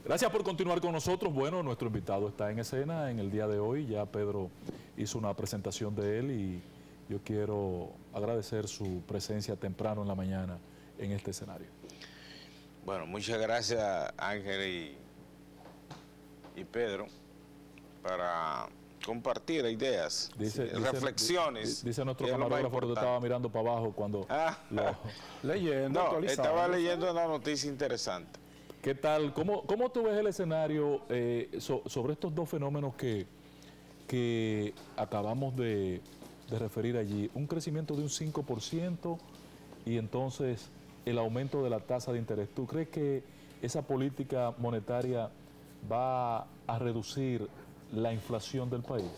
Gracias por continuar con nosotros. Bueno, nuestro invitado está en escena en el día de hoy. Ya Pedro hizo una presentación de él y yo quiero agradecer su presencia temprano en la mañana en este escenario. Bueno, muchas gracias Ángel y Pedro para compartir ideas, reflexiones. Dice nuestro camarógrafo que estaba mirando para abajo cuando leyendo. No, estaba leyendo una noticia interesante. ¿Qué tal? ¿Cómo tú ves el escenario sobre estos dos fenómenos que acabamos de referir allí? Un crecimiento de un 5% y entonces el aumento de la tasa de interés. ¿Tú crees que esa política monetaria va a reducir la inflación del país?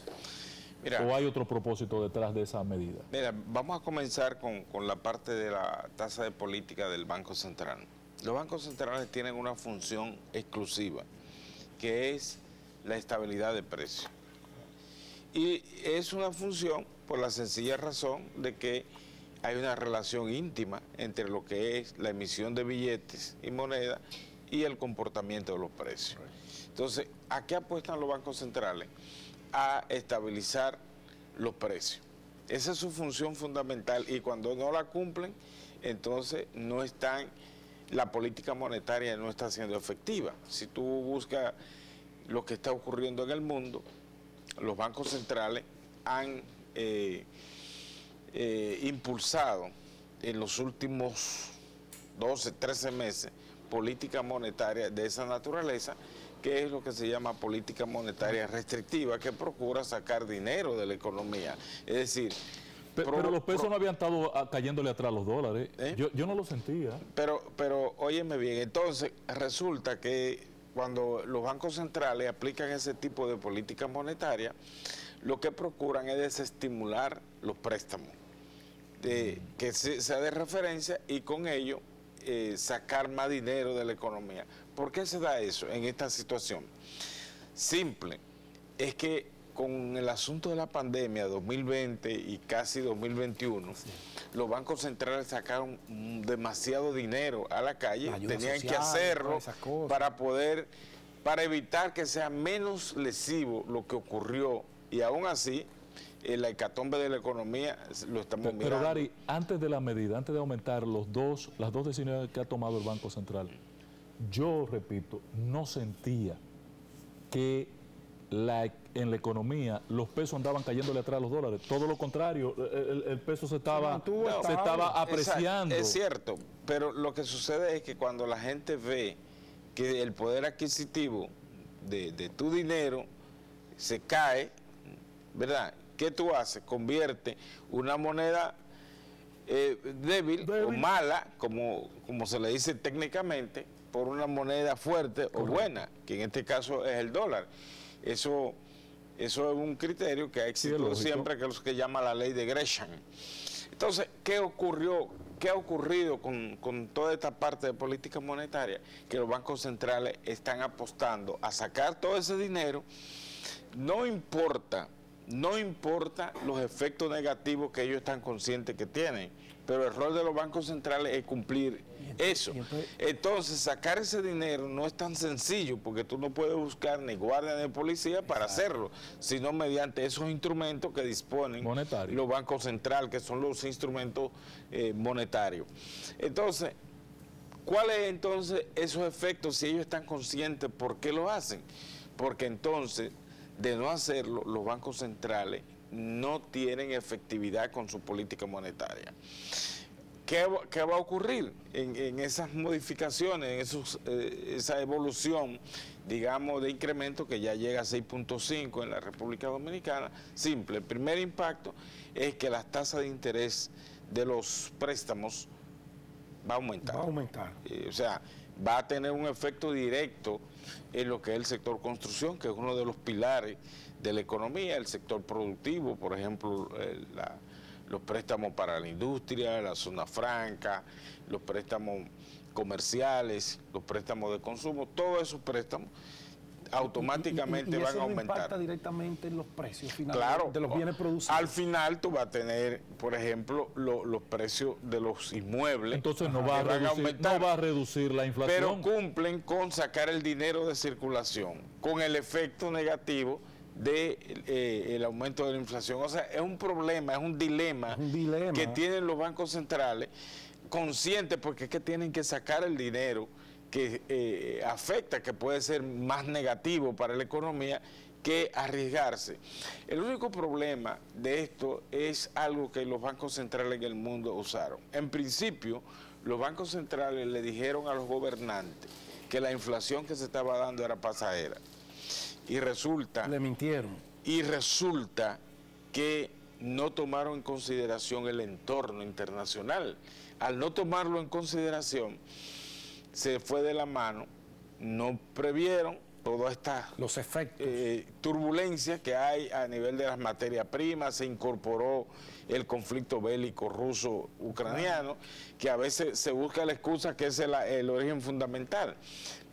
Mira, ¿o hay otro propósito detrás de esa medida? Mira, vamos a comenzar con la parte de la tasa de política del Banco Central. Los bancos centrales tienen una función exclusiva, que es la estabilidad de precios. Y es una función por la sencilla razón de que hay una relación íntima entre lo que es la emisión de billetes y moneda y el comportamiento de los precios. Entonces, ¿a qué apuestan los bancos centrales? A estabilizar los precios. Esa es su función fundamental y cuando no la cumplen, entonces la política monetaria no está siendo efectiva. Si tú buscas lo que está ocurriendo en el mundo, los bancos centrales han impulsado en los últimos 12, 13 meses política monetaria de esa naturaleza, que es lo que se llama política monetaria restrictiva, que procura sacar dinero de la economía. Es decir, pero los pesos no habían estado cayéndole atrás a los dólares. Yo no lo sentía. Pero óyeme bien, entonces resulta que cuando los bancos centrales aplican ese tipo de política monetaria, lo que procuran es desestimular los préstamos, que sea de referencia y con ello sacar más dinero de la economía. ¿Por qué se da eso en esta situación? Simple, es que con el asunto de la pandemia 2020 y casi 2021, los bancos centrales sacaron demasiado dinero a la calle, tenían que hacerlo para evitar que sea menos lesivo lo que ocurrió, y aún así la hecatombe de la economía lo estamos mirando. Pero Gary, antes de la medida, antes de aumentar las dos decisiones que ha tomado el Banco Central, yo repito, no sentía que en la economía los pesos andaban cayéndole atrás a los dólares. Todo lo contrario, el peso se estaba apreciando. Es cierto, pero lo que sucede es que cuando la gente ve que el poder adquisitivo de tu dinero se cae, ¿verdad? ¿Qué tú haces? Convierte una moneda débil o mala, como se le dice técnicamente, por una moneda fuerte o buena, que en este caso es el dólar. Eso es un criterio que ha existido siempre, que es lo que llama la ley de Gresham. Entonces, ¿qué ha ocurrido con toda esta parte de política monetaria? Que los bancos centrales están apostando a sacar todo ese dinero, no importa los efectos negativos que ellos están conscientes que tienen, pero el rol de los bancos centrales es cumplir eso. Entonces, sacar ese dinero no es tan sencillo, porque tú no puedes buscar ni guardia ni policía para hacerlo, sino mediante esos instrumentos que disponen los bancos centrales, que son los instrumentos monetarios. Entonces, ¿cuáles entonces esos efectos si ellos están conscientes por qué lo hacen? Porque entonces, de no hacerlo, los bancos centrales no tienen efectividad con su política monetaria. ¿Qué va a ocurrir en esas modificaciones, en esa evolución, digamos, de incremento que ya llega a 6.5 en la República Dominicana? Simple, el primer impacto es que las tasas de interés de los préstamos va a aumentar. O sea, va a tener un efecto directo en lo que es el sector construcción, que es uno de los pilares de la economía, el sector productivo, por ejemplo, los préstamos para la industria, la zona franca, los préstamos comerciales, los préstamos de consumo, todos esos préstamos automáticamente y van eso a no aumentar. impacta directamente en los precios finales Claro, de los bienes producidos. al final tú vas a tener, por ejemplo, los precios de los inmuebles. Entonces no que va, a van reducir, aumentar, no va a reducir la inflación. pero cumplen con sacar el dinero de circulación, con el efecto negativo de el aumento de la inflación. O sea, es un problema, es un dilema que tienen los bancos centrales, conscientes, porque es que tienen que sacar el dinero que afecta, que puede ser más negativo para la economía que arriesgarse. El único problema de esto es algo que los bancos centrales en el mundo usaron. En principio, los bancos centrales le dijeron a los gobernantes que la inflación que se estaba dando era pasajera. Y resulta... Le mintieron. Y resulta que no tomaron en consideración el entorno internacional. Al no tomarlo en consideración, se fue de la mano, no previeron todas estas los efectos, turbulencias que hay a nivel de las materias primas. Se incorporó el conflicto bélico ruso-ucraniano, que a veces se busca la excusa que es el origen fundamental.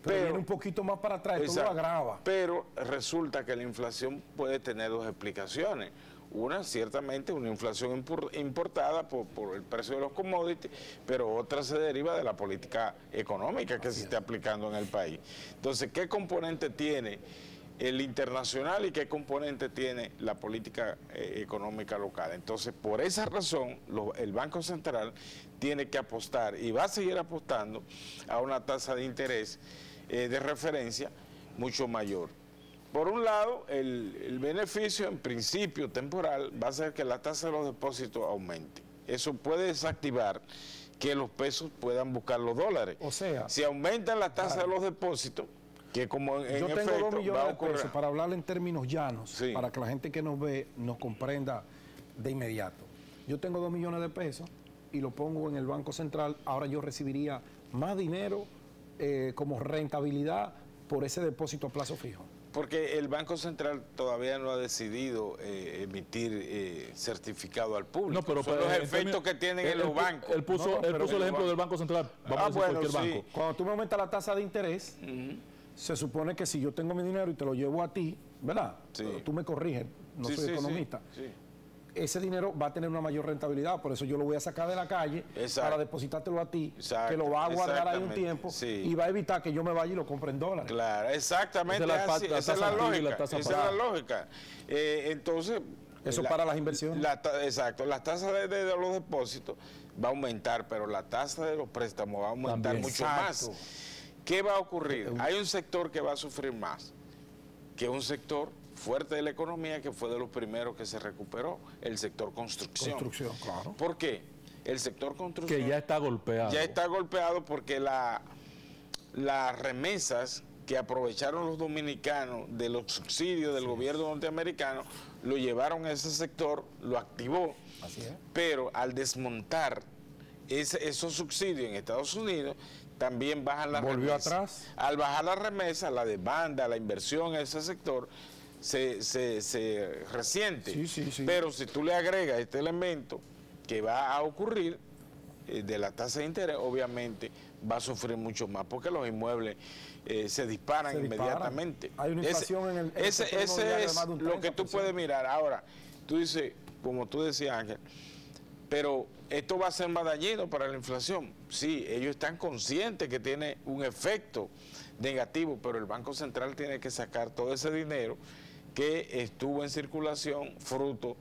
Pero viene un poquito más para atrás, esto lo agrava. Pero resulta que la inflación puede tener dos explicaciones. Una, ciertamente, una inflación importada por el precio de los commodities, pero otra se deriva de la política económica que se está aplicando en el país. Entonces, ¿qué componente tiene el internacional y qué componente tiene la política económica local? Entonces, por esa razón, el Banco Central tiene que apostar y va a seguir apostando a una tasa de interés de referencia mucho mayor. Por un lado, el beneficio en principio temporal va a ser que la tasa de los depósitos aumente. Eso puede desactivar que los pesos puedan buscar los dólares. O sea, si aumentan la tasa de los depósitos, que como en yo tengo efecto 2 millones va a de ocurrir. pesos, para hablar en términos llanos, Sí. para que la gente que nos ve nos comprenda de inmediato. Yo tengo 2 millones de pesos y lo pongo en el Banco Central, ahora yo recibiría más dinero como rentabilidad por ese depósito a plazo fijo. Porque el Banco Central todavía no ha decidido emitir certificado al público. No, pero son los efectos que tienen en los bancos. Él puso el ejemplo del Banco Central. Vamos a decir bueno, cualquier sí. banco. Cuando tú me aumentas la tasa de interés, se supone que si yo tengo mi dinero y te lo llevo a ti, ¿verdad? Sí. Tú me corriges, no soy economista. Sí. Ese dinero va a tener una mayor rentabilidad, por eso yo lo voy a sacar de la calle para depositártelo a ti, que lo va a guardar ahí un tiempo y va a evitar que yo me vaya y lo compre en dólares. Claro, exactamente. Esa es la lógica. Esa es la lógica. Entonces... Eso para las inversiones. Exacto. La tasa de los depósitos va a aumentar, pero la tasa de los préstamos va a aumentar también. Mucho más. ¿Qué va a ocurrir? Hay un sector que va a sufrir más, que es un sector fuerte de la economía, que fue de los primeros que se recuperó, el sector construcción. Construcción, claro. ¿Por qué? El sector construcción... Que ya está golpeado. Ya está golpeado porque las remesas que aprovecharon los dominicanos de los subsidios del gobierno norteamericano, lo llevaron a ese sector, lo activó. Así es. Pero al desmontar esos subsidios en Estados Unidos, también bajan las remesas. Volvió atrás. Al bajar la remesa, la demanda, la inversión en ese sector se resiente. Sí. Pero si tú le agregas este elemento que va a ocurrir de la tasa de interés, obviamente va a sufrir mucho más, porque los inmuebles se disparan inmediatamente. Hay una inflación en el ese es lo que tú puedes mirar. Ahora, tú dices, como tú decías, Ángel, pero esto va a ser más dañino para la inflación. Sí, ellos están conscientes que tiene un efecto negativo, pero el Banco Central tiene que sacar todo ese dinero que estuvo en circulación fruto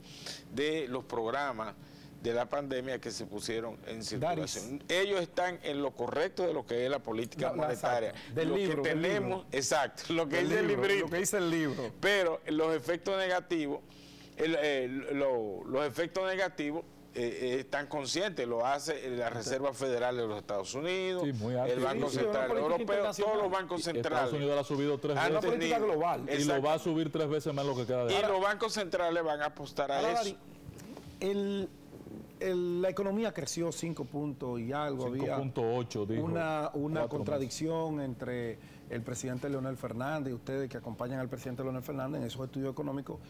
de los programas de la pandemia que se pusieron en circulación. Ellos están en lo correcto de lo que es la política monetaria. Del lo libro, que tenemos, exacto, lo que dice el librito. Lo que dice el libro. Pero los efectos negativos, los efectos negativos están conscientes, lo hace la Reserva Federal de los Estados Unidos, el Banco Central Europeo, todos los bancos centrales. Estados Unidos lo ha subido 3 veces. Una política global. Y lo va a subir 3 veces más lo que queda de Y los bancos centrales van a apostar a eso. La economía creció 5 puntos y algo. 5.8, dijo. Una contradicción entre el presidente Leonel Fernández y ustedes que acompañan al presidente Leonel Fernández en esos estudios económicos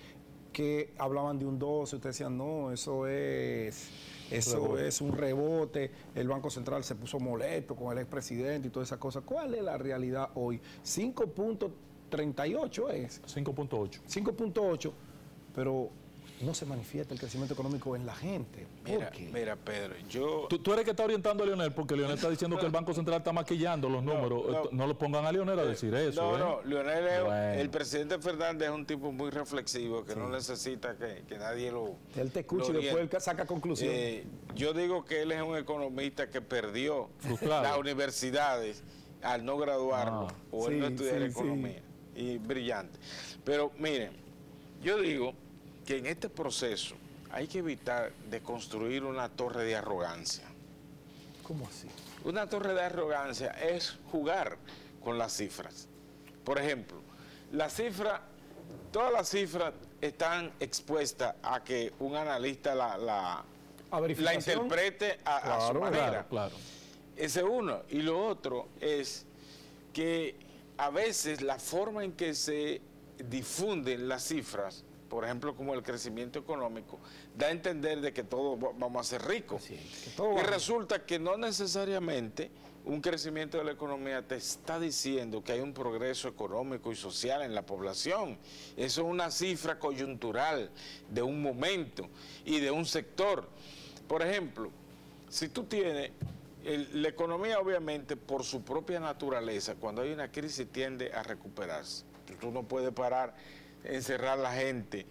que hablaban de un 12, ustedes decían, no, eso es un rebote, el Banco Central se puso molesto con el expresidente y todas esas cosas. ¿Cuál es la realidad hoy? 5 puntos 5.38 es. 5.8. 5.8, pero no se manifiesta el crecimiento económico en la gente. ¿Por qué? Mira, Pedro, yo... Tú eres que está orientando a Leonel, porque Leonel está diciendo que el Banco Central está maquillando los números. No lo pongan a Leonel a decir eso. No, Leonel, el presidente Fernández es un tipo muy reflexivo, que no necesita que nadie lo... Él te escucha y después él saca conclusiones. Yo digo que él es un economista que perdió Frustrado. las universidades al no graduarlo o él no estudiar economía. Y brillante. Pero miren, yo digo que en este proceso hay que evitar de construir una torre de arrogancia. ¿Cómo así? Una torre de arrogancia es jugar con las cifras. Por ejemplo, todas las cifras están expuestas a que un analista la interprete a su manera. Claro. Ese es uno. Y lo otro es que a veces la forma en que se difunden las cifras, por ejemplo, como el crecimiento económico, da a entender de que todos vamos a ser ricos. Y resulta que no necesariamente un crecimiento de la economía te está diciendo que hay un progreso económico y social en la población. Eso es una cifra coyuntural de un momento y de un sector. Por ejemplo, si tú tienes... la economía, obviamente, por su propia naturaleza, cuando hay una crisis tiende a recuperarse. Tú no puedes parar, encerrar a la gente,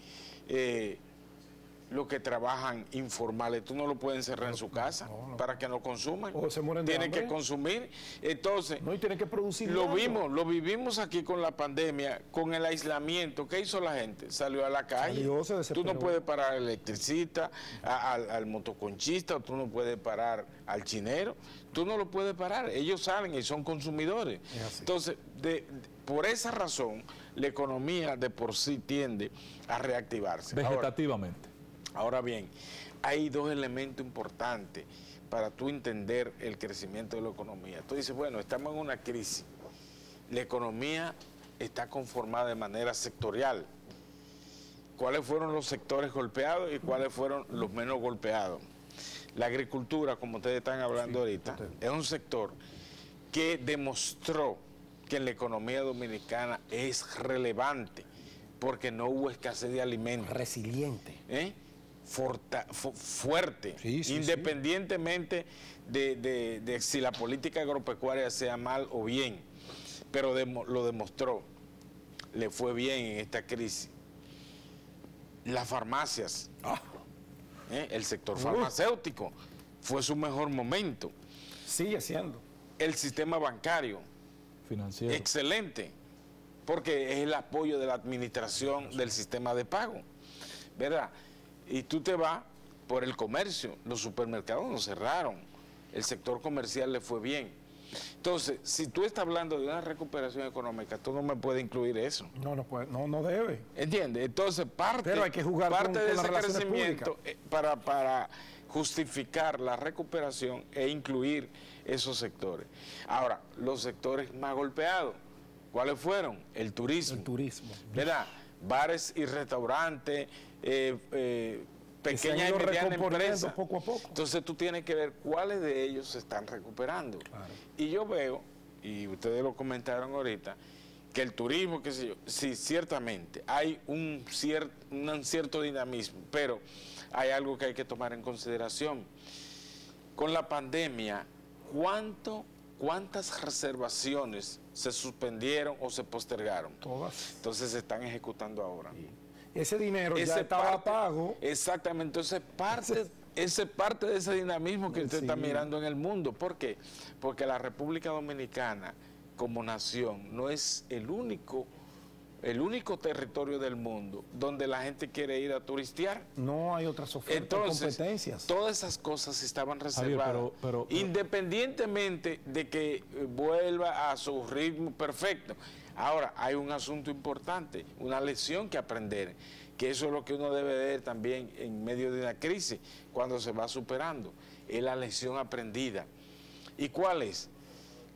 los que trabajan informales, tú no lo puedes encerrar en su casa para que no consuman. O se mueren de Tienen hambre. que consumir. Entonces, No, y tienen que producir. lo vivimos aquí con la pandemia, con el aislamiento. ¿Qué hizo la gente? Salió a la calle. Salió, se desesperó. Tú no puedes parar al electricista, al motoconchista, tú no puedes parar al chinero, tú no lo puedes parar. Ellos salen y son consumidores. Entonces, por esa razón, la economía de por sí tiende a reactivarse. Vegetativamente. Ahora bien, hay dos elementos importantes para tú entender el crecimiento de la economía. Tú dices, bueno, estamos en una crisis. La economía está conformada de manera sectorial. ¿Cuáles fueron los sectores golpeados y cuáles fueron los menos golpeados? La agricultura, como ustedes están hablando ahorita, es un sector que demostró que en la economía dominicana es relevante porque no hubo escasez de alimentos. Resiliente. Fuerte, independientemente de si la política agropecuaria sea mal o bien, pero lo demostró, le fue bien en esta crisis. Las farmacias, el sector farmacéutico, fue su mejor momento. Sigue siendo. El sistema bancario, Financiero. excelente, porque es el apoyo de la administración del sistema de pago, ¿verdad? Y tú te vas por el comercio, los supermercados no cerraron, el sector comercial le fue bien. Entonces, si tú estás hablando de una recuperación económica, tú no me puedes incluir eso. No puede, no debe. ¿Entiendes? Entonces, Pero hay que jugar parte con de las ese relaciones crecimiento para justificar la recuperación e incluir esos sectores. Ahora, los sectores más golpeados, ¿cuáles fueron? El turismo. El turismo. ¿Verdad? Bares y restaurantes, pequeñas y medianas empresas. Poco a poco. Entonces tú tienes que ver cuáles de ellos se están recuperando. Claro. Y yo veo, y ustedes lo comentaron ahorita, que el turismo, qué sé yo, sí, ciertamente hay un cierto dinamismo, pero hay algo que hay que tomar en consideración. Con la pandemia, ¿cuántas reservaciones se suspendieron o se postergaron? Todas. Entonces se están ejecutando ahora. Sí. Ese dinero ya estaba pago. Exactamente, entonces parte de ese dinamismo que usted está mirando en el mundo. ¿Por qué? Porque la República Dominicana, como nación, no es el único territorio del mundo donde la gente quiere ir a turistear. No hay otras ofertas. Entonces, competencias. Todas esas cosas estaban reservadas, Javier, pero independientemente de que vuelva a su ritmo perfecto. Ahora, hay un asunto importante, una lección que aprender, que eso es lo que uno debe ver también en medio de una crisis, cuando se va superando, es la lección aprendida. ¿Y cuál es?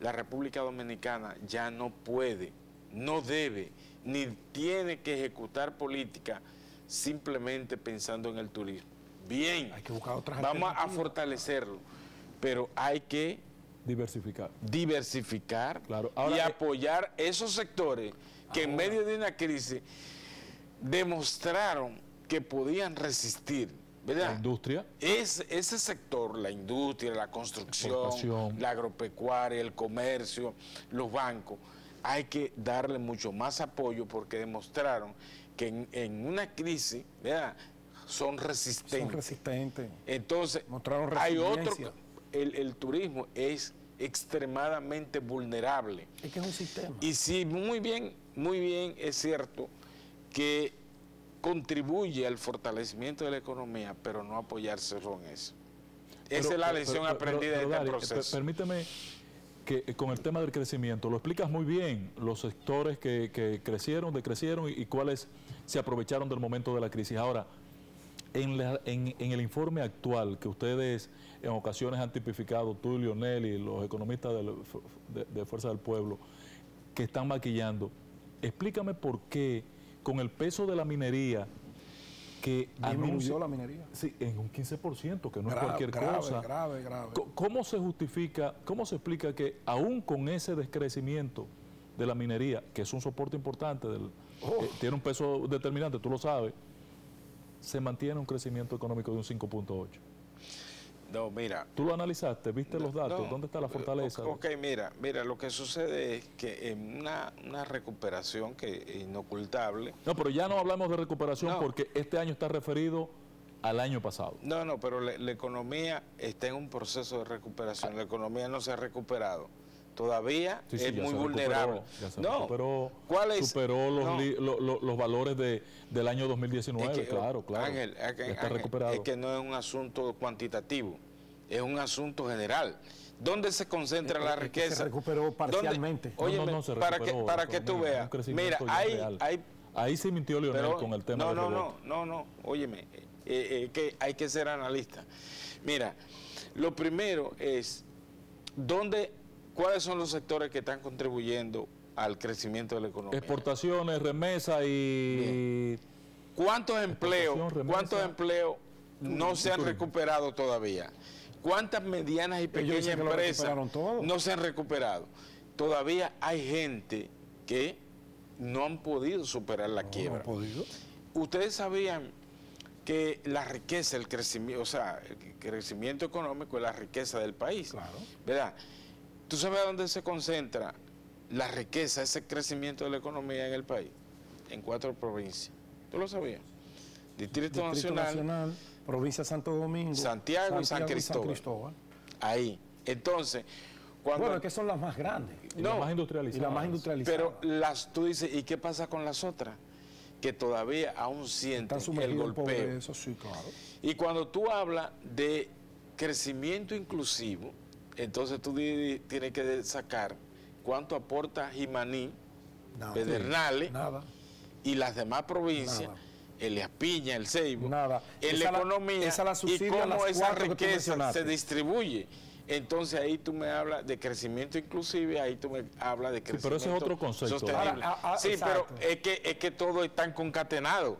La República Dominicana ya no puede, no debe, ni tiene que ejecutar política simplemente pensando en el turismo. Bien, hay que buscar otras vamos a fortalecerlo, pero hay que diversificar. Diversificar Claro. y apoyar esos sectores que en medio de una crisis demostraron que podían resistir, ¿verdad? La industria. Ese sector, la industria, la construcción, Exportación. la agropecuaria, el comercio, los bancos, hay que darle mucho más apoyo porque demostraron que en una crisis, ¿verdad?, son resistentes. Son resistentes. Entonces, Mostraron hay otro, resiliencia. el turismo es extremadamente vulnerable. Es que es un sistema. Y sí, muy bien es cierto que contribuye al fortalecimiento de la economía, pero no apoyarse solo en eso. Esa es la lección aprendida de este Dari, proceso. Permíteme que con el tema del crecimiento, lo explicas muy bien, los sectores que crecieron, decrecieron y cuáles se aprovecharon del momento de la crisis. Ahora, en el informe actual que ustedes en ocasiones han tipificado, tú y Lionel y los economistas de Fuerza del Pueblo, que están maquillando, explícame por qué con el peso de la minería que Disminuyó la minería. Sí, en un 15%, que no es Grave, cualquier cosa. Grave. ¿Cómo se justifica, cómo se explica que aún con ese descrecimiento de la minería, que es un soporte importante, tiene un peso determinante, tú lo sabes, se mantiene un crecimiento económico de un 5.8? No, mira. ¿Tú lo analizaste? ¿Viste los datos? No, ¿Dónde está la fortaleza? Ok, mira, lo que sucede es que en una recuperación que es inocultable. No, pero ya no hablamos de recuperación No. porque este año está referido al año pasado. No, pero la economía está en un proceso de recuperación. La economía no se ha recuperado. Todavía Sí, es ya muy se vulnerable. recuperó, ¿Cuál es? Superó No. los valores del año 2019, Es que, claro. Ángel, ya está Ángel, recuperado. es que no es un asunto cuantitativo, es un asunto general. ¿Dónde se concentra la Es que riqueza? se recuperó parcialmente. Óyeme, No se para recuperó, que tú un veas. crecimiento Mira, ya real. Ahí sí mintió Lionel pero, con el tema del rebote. no, óyeme, que hay que ser analista. Mira, lo primero es, ¿cuáles son los sectores que están contribuyendo al crecimiento de la economía? Exportaciones, remesas y... ¿Cuántos empleos remesa, no se han recuperado todavía? ¿Cuántas medianas y pequeñas dicen que lo empresas recuperaron todo. no se han recuperado? Todavía hay gente que no han podido superar la quiebra. No ha podido. Ustedes sabían que la riqueza, el crecimiento, o sea, el crecimiento económico es la riqueza del país. Claro. ¿Verdad? ¿Tú sabes dónde se concentra la riqueza, ese crecimiento de la economía en el país? En 4 provincias. ¿Tú lo sabías? Distrito Nacional, Provincia de Santo Domingo, Santiago y San Cristóbal. Ahí. Entonces, cuando... Bueno, es que son las más grandes. Y las más industrializadas. Y las más industrializadas. Pero tú dices, ¿y qué pasa con las otras? Que todavía aún sienten Están el sumergidos en golpeo. pobreza, sí, claro. Y cuando tú hablas de crecimiento inclusivo, entonces tú tienes que sacar cuánto aporta Jimaní, Nada. Pedernales Nada. y las demás provincias, Nada. Elias Piña, El Ceibo, Nada. en la economía esa la y subsidia cómo las esa 4 que tú riqueza mencionaste. se distribuye. Entonces ahí tú me hablas de crecimiento inclusive, ahí tú me hablas de crecimiento pero ese es otro concepto. sostenible. sí, exacto. pero es que todos están concatenados,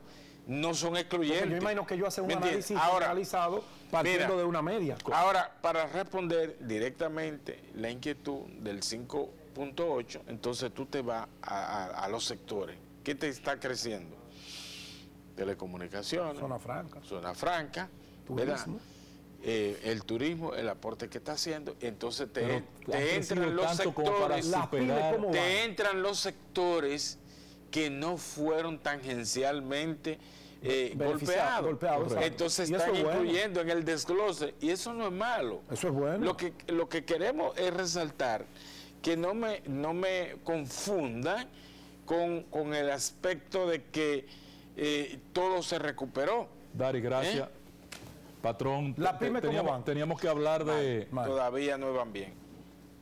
no son excluyentes. Porque yo imagino que ellos hacen un ¿Me entiendes? análisis generalizado partiendo mira, de una media. Ahora, para responder directamente la inquietud del 5.8, entonces tú te vas a los sectores. ¿Qué te está creciendo? Telecomunicaciones. Zona franca. ¿Verdad? Turismo. El turismo, el aporte que está haciendo, entonces te Han crecido entran los tanto como para sectores, Las pymes, superar. ¿cómo van? te entran los sectores que no fueron tangencialmente golpeados. golpeados, exacto. Entonces Y eso están es bueno. incluyendo en el desglose y eso no es malo. Eso es bueno. Lo que queremos es resaltar que no me confundan con el aspecto de que todo se recuperó. Dari, gracias. Patrón, ¿La pyme cómo van? teníamos que hablar de... Mal. Todavía no van bien.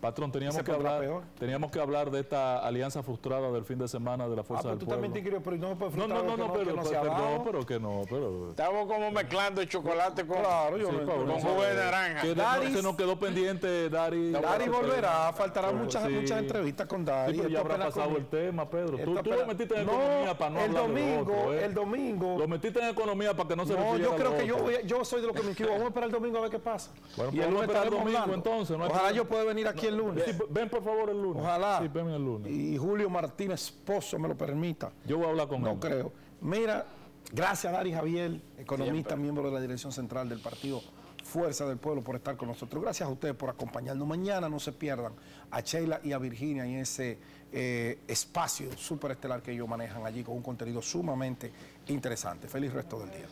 Patrón, Ese pondrá peor. teníamos que hablar de esta alianza frustrada del fin de semana de la Fuerza pero del tú Pueblo. también te quiero, pero no me puedes No, frustrar pero Estamos como mezclando el chocolate con, Claro, yo Sí, no Pablo, con sí. jugo de naranja. Que Daris- se nos quedó pendiente, Dari. Dari volverá, faltarán muchas Sí. entrevistas con Dari. Sí, pero ya Esto habrá apenas pasado comienza. el tema, Pedro. Esto Tú lo apenas- metiste en No, economía para no el hablar de lo domingo, otro, ¿eh? el domingo. Lo metiste en economía para que no se No, refiriera yo a creo lo que otro. yo soy de lo que me inscribo. Vamos a esperar el domingo a ver qué pasa. Bueno, Y pues el vamos a lunes esperar el estaremos domingo, hablando. entonces, no hay Ojalá problema. yo pueda venir aquí aquí el lunes. Sí, ven por favor el lunes. Ojalá. Sí, ven el lunes. Y Julio Martínez Pozo me lo permita. Yo voy a hablar con él. No creo. Mira, gracias a Dari Javier, economista, miembro de la dirección central del partido Fuerza del Pueblo, por estar con nosotros. Gracias a ustedes por acompañarnos. Mañana no se pierdan a Sheila y a Virginia en ese espacio superestelar que ellos manejan allí con un contenido sumamente interesante. Feliz resto del día.